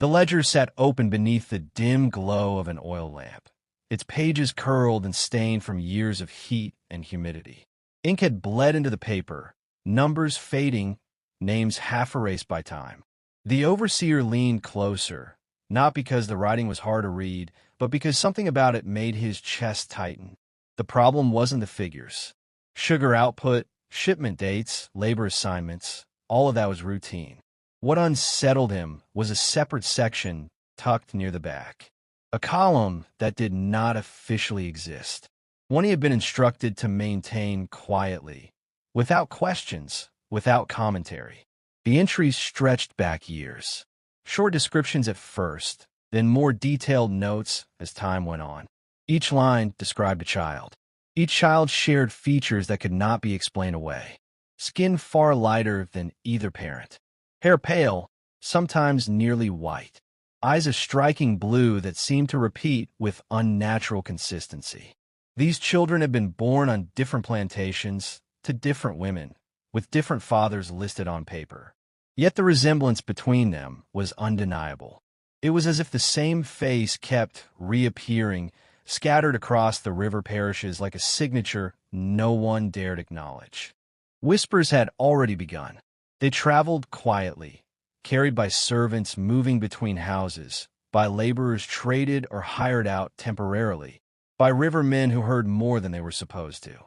The ledger sat open beneath the dim glow of an oil lamp, its pages curled and stained from years of heat and humidity. Ink had bled into the paper, numbers fading, names half erased by time. The overseer leaned closer, not because the writing was hard to read, but because something about it made his chest tighten. The problem wasn't the figures. Sugar output, shipment dates, labor assignments, all of that was routine. What unsettled him was a separate section tucked near the back, a column that did not officially exist, one he had been instructed to maintain quietly, without questions, without commentary. The entries stretched back years, short descriptions at first, then more detailed notes as time went on. Each line described a child. Each child shared features that could not be explained away. Skin far lighter than either parent. Hair pale, sometimes nearly white. Eyes a striking blue that seemed to repeat with unnatural consistency. These children had been born on different plantations, to different women, with different fathers listed on paper. Yet the resemblance between them was undeniable. It was as if the same face kept reappearing, scattered across the river parishes like a signature no one dared acknowledge. Whispers had already begun. They traveled quietly, carried by servants moving between houses, by laborers traded or hired out temporarily, by rivermen who heard more than they were supposed to.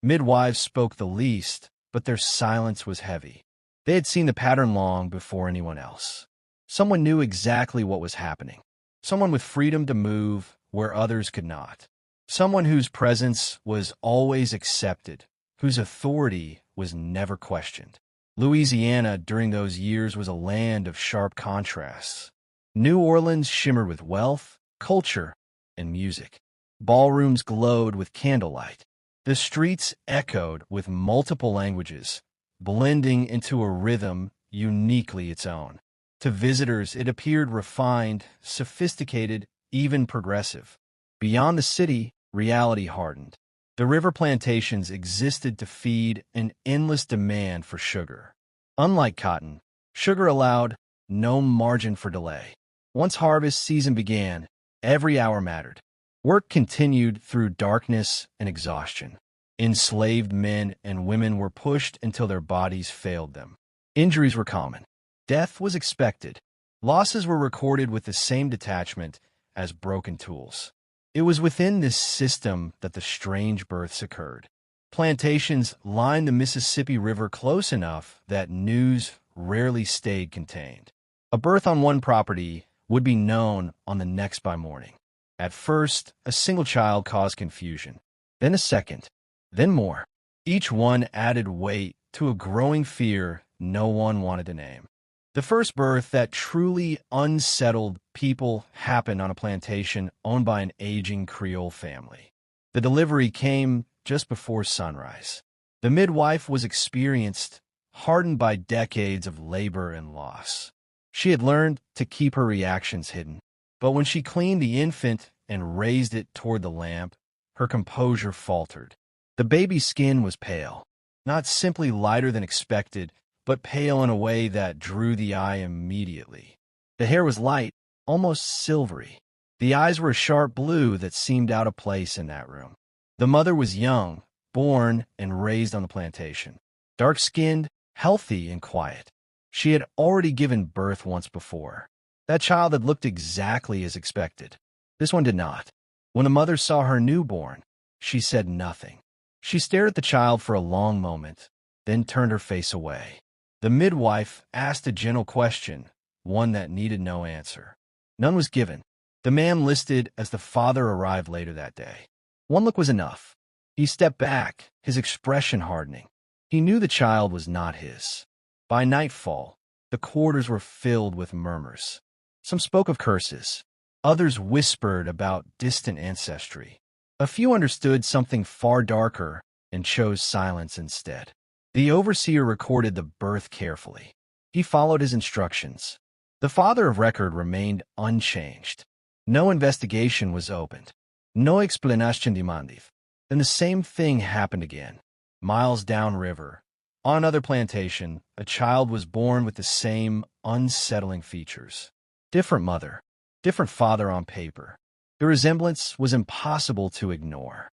Midwives spoke the least, but their silence was heavy. They had seen the pattern long before anyone else. Someone knew exactly what was happening. Someone with freedom to move where others could not. Someone whose presence was always accepted, whose authority was never questioned. Louisiana during those years was a land of sharp contrasts. New Orleans shimmered with wealth, culture, and music. Ballrooms glowed with candlelight. The streets echoed with multiple languages, blending into a rhythm uniquely its own. To visitors, it appeared refined, sophisticated, even progressive. Beyond the city, reality hardened. The river plantations existed to feed an endless demand for sugar. Unlike cotton, sugar allowed no margin for delay. Once harvest season began, every hour mattered. Work continued through darkness and exhaustion. Enslaved men and women were pushed until their bodies failed them. Injuries were common. Death was expected. Losses were recorded with the same detachment as broken tools. It was within this system that the strange births occurred. Plantations lined the Mississippi River close enough that news rarely stayed contained. A birth on one property would be known on the next by morning. At first, a single child caused confusion, then a second, then more. Each one added weight to a growing fear no one wanted to name. The first birth that truly unsettled people happened on a plantation owned by an aging Creole family. The delivery came just before sunrise. The midwife was experienced, hardened by decades of labor and loss. She had learned to keep her reactions hidden, but when she cleaned the infant and raised it toward the lamp, her composure faltered. The baby's skin was pale, not simply lighter than expected, but pale in a way that drew the eye immediately. The hair was light, almost silvery. The eyes were a sharp blue that seemed out of place in that room. The mother was young, born and raised on the plantation. Dark-skinned, healthy, and quiet. She had already given birth once before. That child had looked exactly as expected. This one did not. When the mother saw her newborn, she said nothing. She stared at the child for a long moment, then turned her face away. The midwife asked a gentle question, one that needed no answer. None was given. The man listed as the father arrived later that day. One look was enough. He stepped back, his expression hardening. He knew the child was not his. By nightfall, the quarters were filled with murmurs. Some spoke of curses. Others whispered about distant ancestry. A few understood something far darker and chose silence instead. The overseer recorded the birth carefully. He followed his instructions. The father of record remained unchanged. No investigation was opened. No explanation demanded. Then the same thing happened again. Miles downriver, on another plantation, a child was born with the same unsettling features. Different mother, different father on paper. The resemblance was impossible to ignore.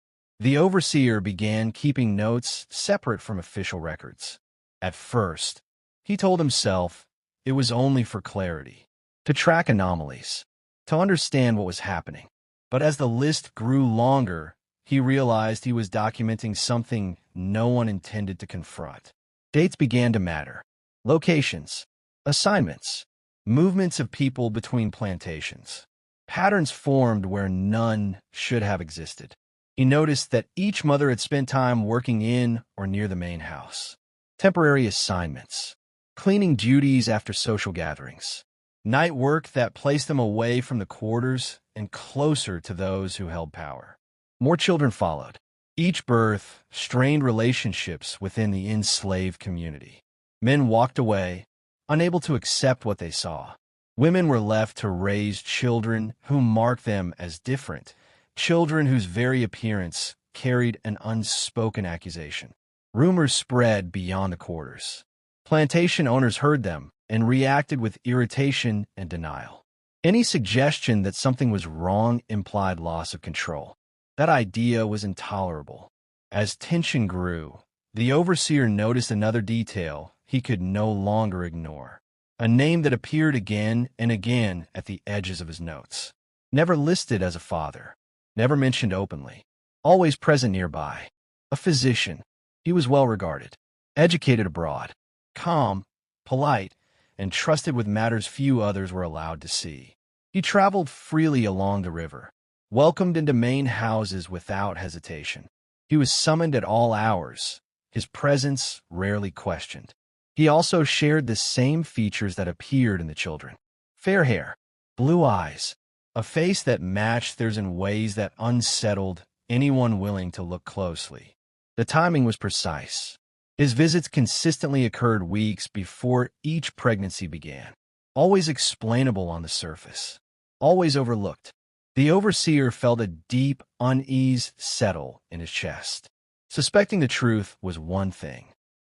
The overseer began keeping notes separate from official records. At first, he told himself it was only for clarity, to track anomalies, to understand what was happening. But as the list grew longer, he realized he was documenting something no one intended to confront. Dates began to matter. Locations, assignments, movements of people between plantations. Patterns formed where none should have existed. He noticed that each mother had spent time working in or near the main house. Temporary assignments, cleaning duties after social gatherings, night work that placed them away from the quarters and closer to those who held power. More children followed. Each birth strained relationships within the enslaved community. Men walked away, unable to accept what they saw. Women were left to raise children who marked them as different, children whose very appearance carried an unspoken accusation. Rumors spread beyond the quarters. Plantation owners heard them and reacted with irritation and denial. Any suggestion that something was wrong implied loss of control. That idea was intolerable. As tension grew, the overseer noticed another detail he could no longer ignore. A name that appeared again and again at the edges of his notes. Never listed as a father, never mentioned openly, always present nearby. A physician. He was well regarded, educated abroad, calm, polite, and trusted with matters few others were allowed to see. He traveled freely along the river, welcomed into main houses without hesitation. He was summoned at all hours, his presence rarely questioned. He also shared the same features that appeared in the children. Fair hair, blue eyes, a face that matched theirs in ways that unsettled anyone willing to look closely. The timing was precise. His visits consistently occurred weeks before each pregnancy began, always explainable on the surface, always overlooked. The overseer felt a deep unease settle in his chest. Suspecting the truth was one thing,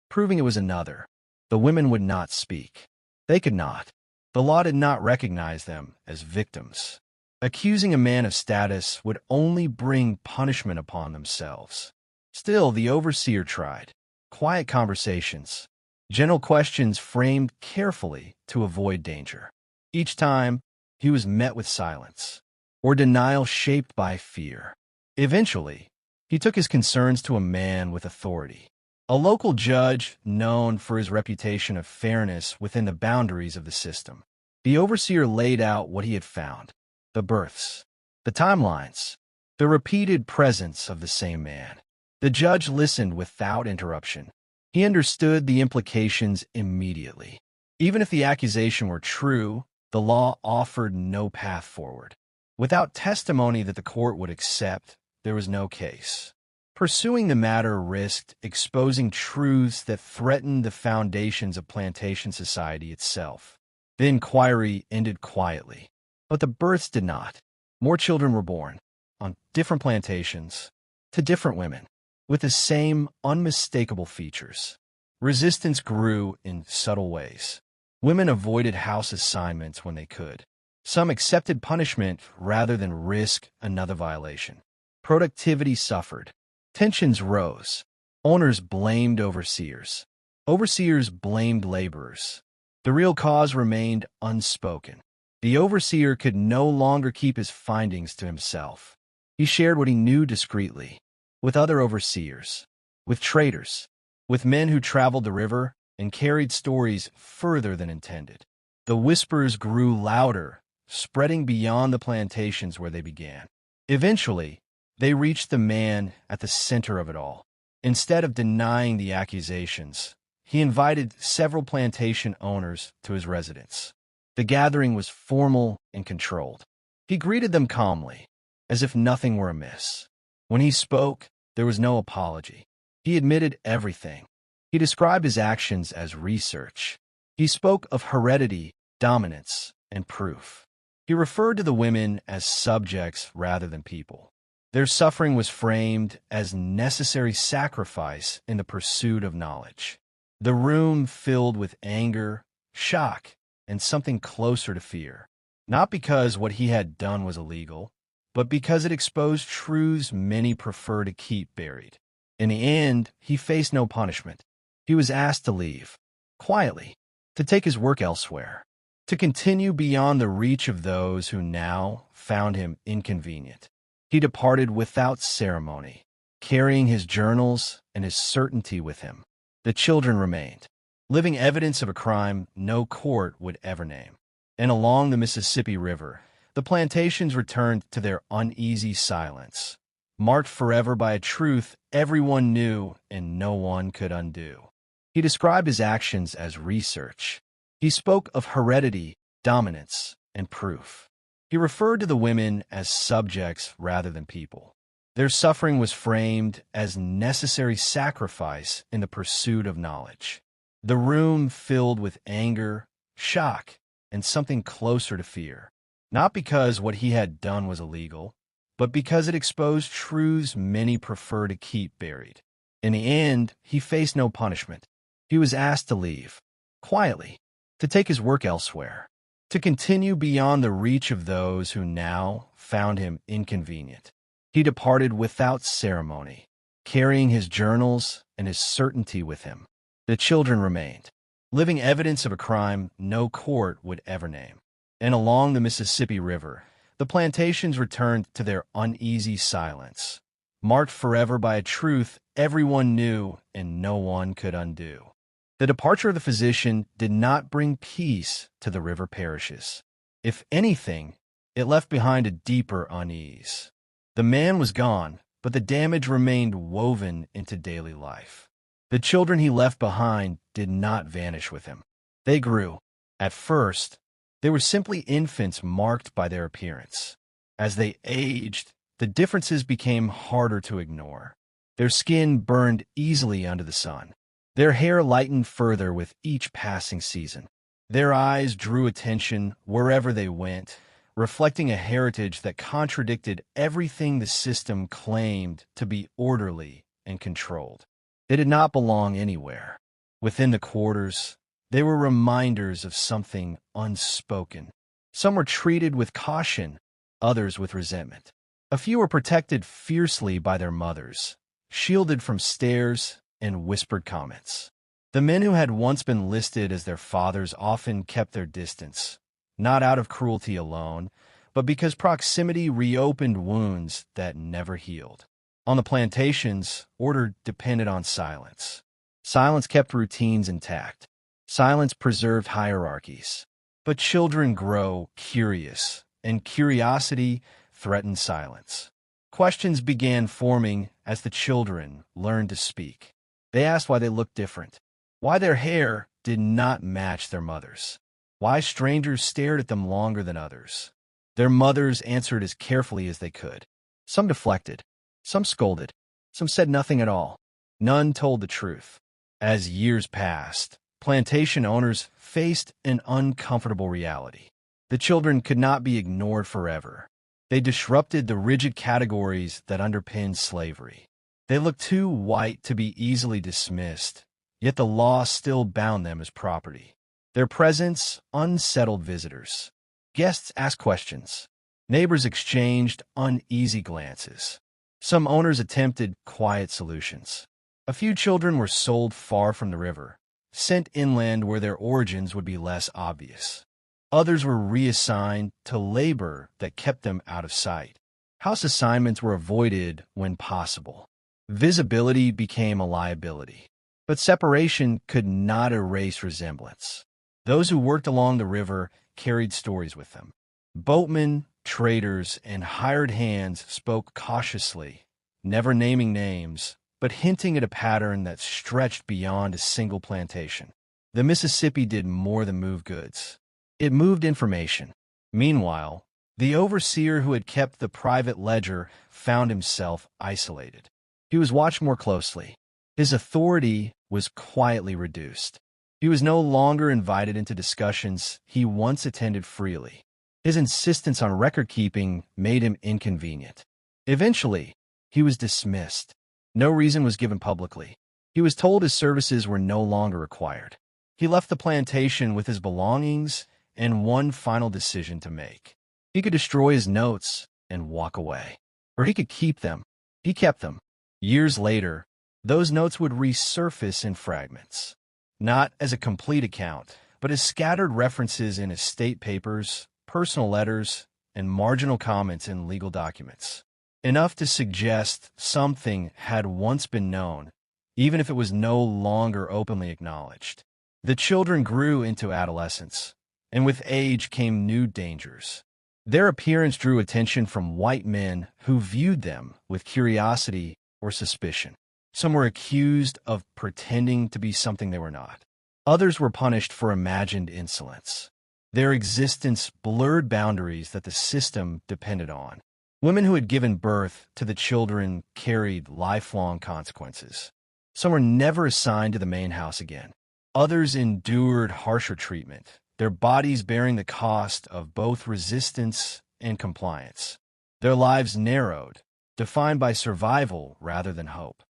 proving it was another. The women would not speak. They could not. The law did not recognize them as victims. Accusing a man of status would only bring punishment upon themselves. Still, the overseer tried. Quiet conversations, gentle questions framed carefully to avoid danger. Each time, he was met with silence, or denial shaped by fear. Eventually, he took his concerns to a man with authority, a local judge known for his reputation of fairness within the boundaries of the system. The overseer laid out what he had found: the births, the timelines, the repeated presence of the same man. The judge listened without interruption. He understood the implications immediately. Even if the accusation were true, the law offered no path forward. Without testimony that the court would accept, there was no case. Pursuing the matter risked exposing truths that threatened the foundations of plantation society itself. The inquiry ended quietly, but the births did not. More children were born, on different plantations, to different women, with the same unmistakable features. Resistance grew in subtle ways. Women avoided house assignments when they could. Some accepted punishment rather than risk another violation. Productivity suffered. Tensions rose. Owners blamed overseers. Overseers blamed laborers. The real cause remained unspoken. The overseer could no longer keep his findings to himself. He shared what he knew discreetly, with other overseers, with traders, with men who traveled the river and carried stories further than intended. The whispers grew louder, spreading beyond the plantations where they began. Eventually, they reached the man at the center of it all. Instead of denying the accusations, he invited several plantation owners to his residence. The gathering was formal and controlled. He greeted them calmly, as if nothing were amiss. When he spoke, there was no apology. He admitted everything. He described his actions as research. He spoke of heredity, dominance, and proof. He referred to the women as subjects rather than people. Their suffering was framed as necessary sacrifice in the pursuit of knowledge. The room filled with anger, shock, and something closer to fear. not because what he had done was illegal, but because it exposed truths many prefer to keep buried. In the end, he faced no punishment. He was asked to leave, quietly, to take his work elsewhere, to continue beyond the reach of those who now found him inconvenient. He departed without ceremony, carrying his journals and his certainty with him. The children remained, living evidence of a crime no court would ever name. And along the Mississippi River, the plantations returned to their uneasy silence, marked forever by a truth everyone knew and no one could undo. He described his actions as research. He spoke of heredity, dominance, and proof. He referred to the women as subjects rather than people. Their suffering was framed as necessary sacrifice in the pursuit of knowledge. The room filled with anger, shock, and something closer to fear, not because what he had done was illegal, but because it exposed truths many prefer to keep buried. In the end, he faced no punishment. He was asked to leave, quietly, to take his work elsewhere, to continue beyond the reach of those who now found him inconvenient. He departed without ceremony, carrying his journals and his certainty with him. The children remained, living evidence of a crime no court would ever name. And along the Mississippi River, the plantations returned to their uneasy silence, marked forever by a truth everyone knew and no one could undo. The departure of the physician did not bring peace to the river parishes. If anything, it left behind a deeper unease. The man was gone, but the damage remained woven into daily life. The children he left behind did not vanish with him. They grew. At first, they were simply infants marked by their appearance. As they aged, the differences became harder to ignore. Their skin burned easily under the sun. Their hair lightened further with each passing season. Their eyes drew attention wherever they went, reflecting a heritage that contradicted everything the system claimed to be orderly and controlled. They did not belong anywhere. Within the quarters, they were reminders of something unspoken. Some were treated with caution, others with resentment. A few were protected fiercely by their mothers, shielded from stares and whispered comments. The men who had once been listed as their fathers often kept their distance, not out of cruelty alone, but because proximity reopened wounds that never healed. On the plantations, order depended on silence. Silence kept routines intact. Silence preserved hierarchies. But children grow curious, and curiosity threatened silence. Questions began forming as the children learned to speak. They asked why they looked different, why their hair did not match their mother's, why strangers stared at them longer than others. Their mothers answered as carefully as they could. Some deflected, some scolded, some said nothing at all. None told the truth. As years passed, plantation owners faced an uncomfortable reality. The children could not be ignored forever. They disrupted the rigid categories that underpinned slavery. They looked too white to be easily dismissed, yet the law still bound them as property. Their presence unsettled visitors. Guests asked questions. Neighbors exchanged uneasy glances. Some owners attempted quiet solutions. A few children were sold far from the river, sent inland where their origins would be less obvious. Others were reassigned to labor that kept them out of sight. House assignments were avoided when possible. Visibility became a liability. But separation could not erase resemblance. Those who worked along the river carried stories with them. Boatmen, traders, and hired hands spoke cautiously, never naming names, but hinting at a pattern that stretched beyond a single plantation. The Mississippi did more than move goods. It moved information. Meanwhile, the overseer who had kept the private ledger found himself isolated. He was watched more closely. His authority was quietly reduced. He was no longer invited into discussions he once attended freely. His insistence on record-keeping made him inconvenient. Eventually, he was dismissed. No reason was given publicly. He was told his services were no longer required. He left the plantation with his belongings and one final decision to make. He could destroy his notes and walk away, or he could keep them. He kept them. Years later, those notes would resurface in fragments, not as a complete account, but as scattered references in estate papers, personal letters, and marginal comments in legal documents. Enough to suggest something had once been known, even if it was no longer openly acknowledged. The children grew into adolescence, and with age came new dangers. Their appearance drew attention from white men who viewed them with curiosity or suspicion. Some were accused of pretending to be something they were not. Others were punished for imagined insolence. Their existence blurred boundaries that the system depended on. Women who had given birth to the children carried lifelong consequences. Some were never assigned to the main house again. Others endured harsher treatment, their bodies bearing the cost of both resistance and compliance. Their lives narrowed, defined by survival rather than hope.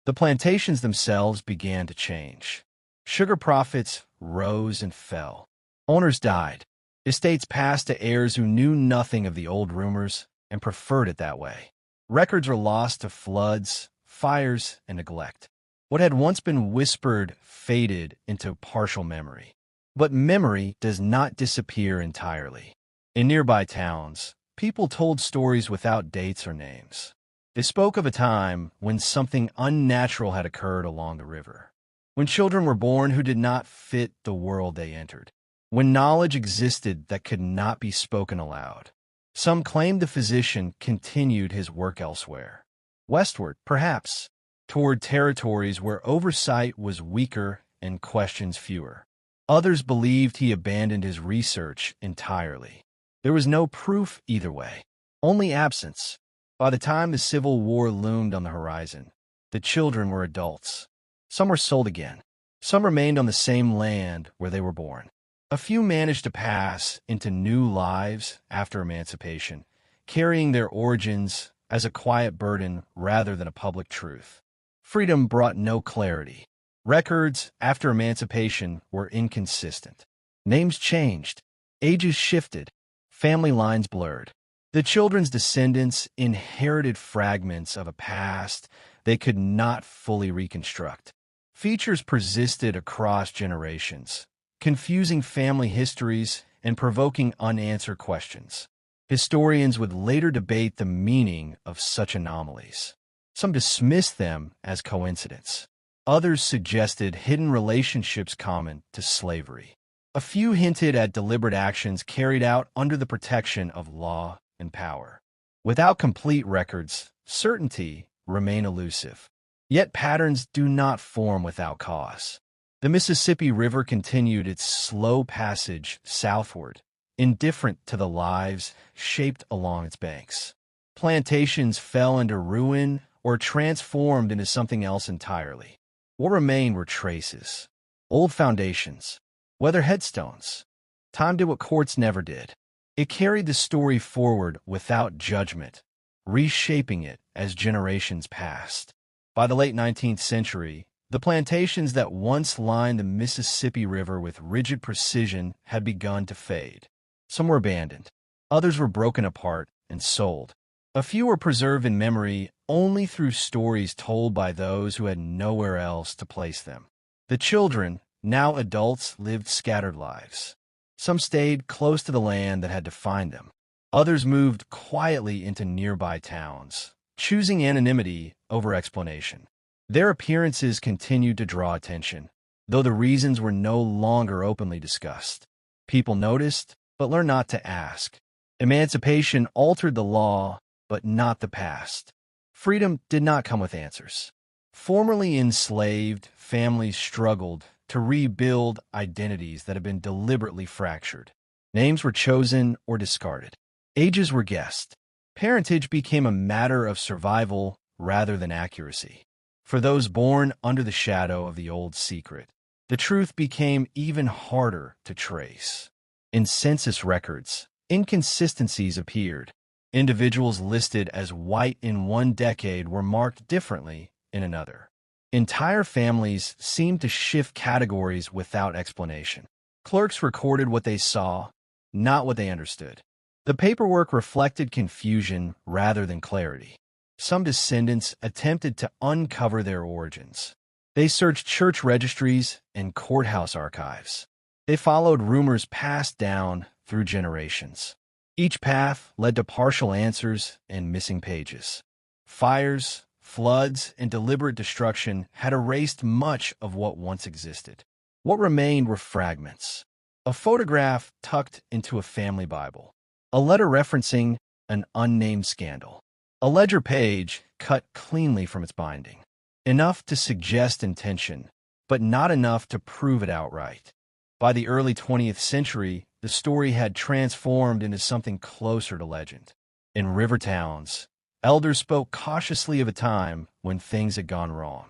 The plantations themselves began to change. Sugar profits rose and fell. Owners died. Estates passed to heirs who knew nothing of the old rumors and preferred it that way. Records were lost to floods, fires, and neglect. What had once been whispered faded into partial memory. But memory does not disappear entirely. In nearby towns, people told stories without dates or names. They spoke of a time when something unnatural had occurred along the river, when children were born who did not fit the world they entered, when knowledge existed that could not be spoken aloud. Some claimed the physician continued his work elsewhere, westward, perhaps, toward territories where oversight was weaker and questions fewer. Others believed he abandoned his research entirely. There was no proof either way, only absence. By the time the Civil War loomed on the horizon, the children were adults. Some were sold again. Some remained on the same land where they were born. A few managed to pass into new lives after emancipation, carrying their origins as a quiet burden rather than a public truth. Freedom brought no clarity. Records after emancipation were inconsistent. Names changed. Ages shifted. Family lines blurred. The children's descendants inherited fragments of a past they could not fully reconstruct. Features persisted across generations, confusing family histories and provoking unanswered questions. Historians would later debate the meaning of such anomalies. Some dismissed them as coincidence. Others suggested hidden relationships common to slavery. A few hinted at deliberate actions carried out under the protection of law and power. Without complete records, certainty remained elusive. Yet patterns do not form without cause. The Mississippi River continued its slow passage southward, indifferent to the lives shaped along its banks. Plantations fell into ruin or transformed into something else entirely. What remained were traces, old foundations, weathered headstones. Time did what courts never did. It carried the story forward without judgment, reshaping it as generations passed. By the late 19th century, the plantations that once lined the Mississippi River with rigid precision had begun to fade. Some were abandoned. Others were broken apart and sold. A few were preserved in memory only through stories told by those who had nowhere else to place them. The children, now adults, lived scattered lives. Some stayed close to the land that had defined them. Others moved quietly into nearby towns, choosing anonymity over explanation. Their appearances continued to draw attention, though the reasons were no longer openly discussed. People noticed, but learned not to ask. Emancipation altered the law, but not the past. Freedom did not come with answers. Formerly enslaved, families struggled to rebuild identities that had been deliberately fractured. Names were chosen or discarded. Ages were guessed. Parentage became a matter of survival rather than accuracy. For those born under the shadow of the old secret, the truth became even harder to trace. In census records, inconsistencies appeared. Individuals listed as white in one decade were marked differently in another. Entire families seemed to shift categories without explanation. Clerks recorded what they saw, not what they understood. The paperwork reflected confusion rather than clarity. Some descendants attempted to uncover their origins. They searched church registries and courthouse archives. They followed rumors passed down through generations. Each path led to partial answers and missing pages. Fires, floods, and deliberate destruction had erased much of what once existed. What remained were fragments. A photograph tucked into a family Bible. A letter referencing an unnamed scandal. A ledger page cut cleanly from its binding. Enough to suggest intention, but not enough to prove it outright. By the early 20th century, the story had transformed into something closer to legend. In river towns, elders spoke cautiously of a time when things had gone wrong.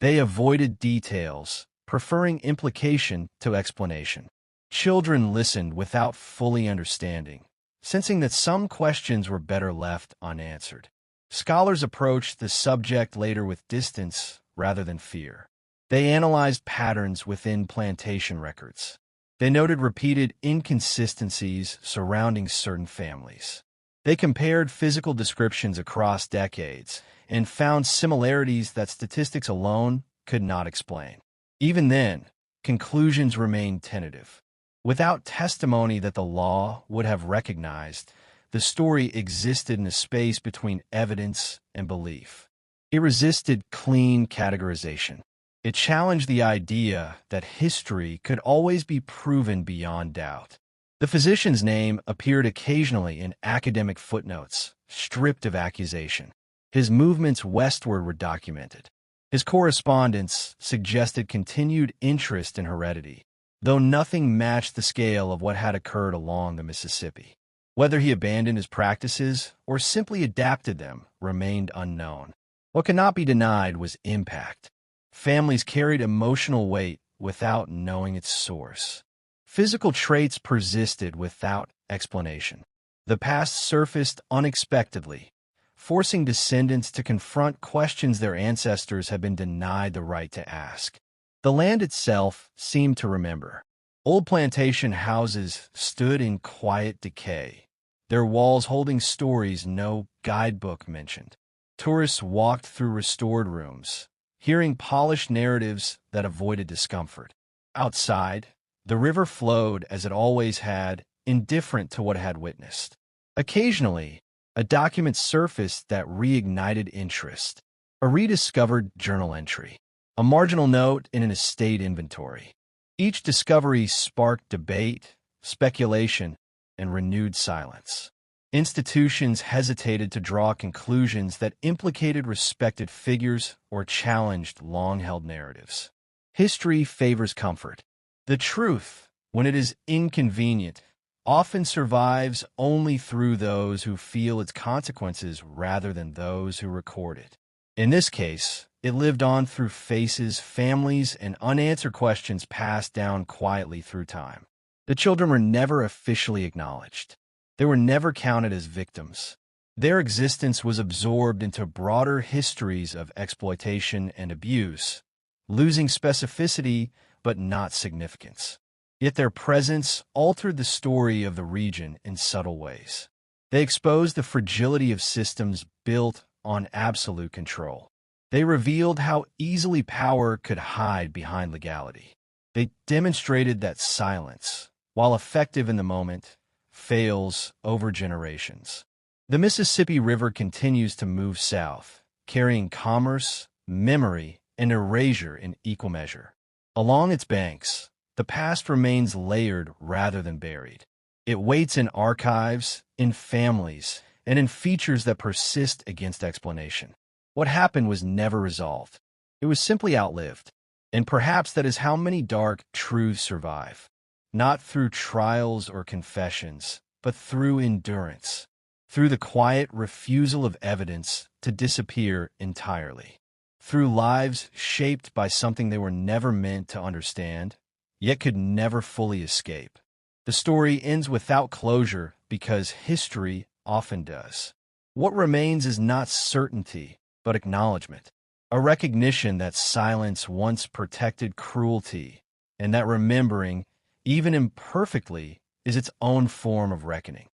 They avoided details, preferring implication to explanation. Children listened without fully understanding, sensing that some questions were better left unanswered. Scholars approached the subject later with distance rather than fear. They analyzed patterns within plantation records. They noted repeated inconsistencies surrounding certain families. They compared physical descriptions across decades and found similarities that statistics alone could not explain. Even then, conclusions remained tentative. Without testimony that the law would have recognized, the story existed in a space between evidence and belief. It resisted clean categorization. It challenged the idea that history could always be proven beyond doubt. The physician's name appeared occasionally in academic footnotes, stripped of accusation. His movements westward were documented. His correspondence suggested continued interest in heredity, though nothing matched the scale of what had occurred along the Mississippi. Whether he abandoned his practices or simply adapted them remained unknown. What could not be denied was impact. Families carried emotional weight without knowing its source. Physical traits persisted without explanation. The past surfaced unexpectedly, forcing descendants to confront questions their ancestors had been denied the right to ask. The land itself seemed to remember. Old plantation houses stood in quiet decay, their walls holding stories no guidebook mentioned. Tourists walked through restored rooms, hearing polished narratives that avoided discomfort. Outside, the river flowed as it always had, indifferent to what it had witnessed. Occasionally, a document surfaced that reignited interest. A rediscovered journal entry. A marginal note in an estate inventory. Each discovery sparked debate, speculation, and renewed silence. Institutions hesitated to draw conclusions that implicated respected figures or challenged long-held narratives. History favors comfort. The truth, when it is inconvenient, often survives only through those who feel its consequences rather than those who record it. In this case, it lived on through faces, families, and unanswered questions passed down quietly through time. The children were never officially acknowledged. They were never counted as victims. Their existence was absorbed into broader histories of exploitation and abuse, losing specificity but not significance. Yet their presence altered the story of the region in subtle ways. They exposed the fragility of systems built on absolute control. They revealed how easily power could hide behind legality. They demonstrated that silence, while effective in the moment, fails over generations. The Mississippi River continues to move south, carrying commerce, memory, and erasure in equal measure. Along its banks, the past remains layered rather than buried. It waits in archives, in families, and in features that persist against explanation. What happened was never resolved. It was simply outlived. And perhaps that is how many dark truths survive. Not through trials or confessions, but through endurance. Through the quiet refusal of evidence to disappear entirely. Through lives shaped by something they were never meant to understand, yet could never fully escape. The story ends without closure because history often does. What remains is not certainty, but acknowledgement. A recognition that silence once protected cruelty, and that remembering, even imperfectly, is its own form of reckoning.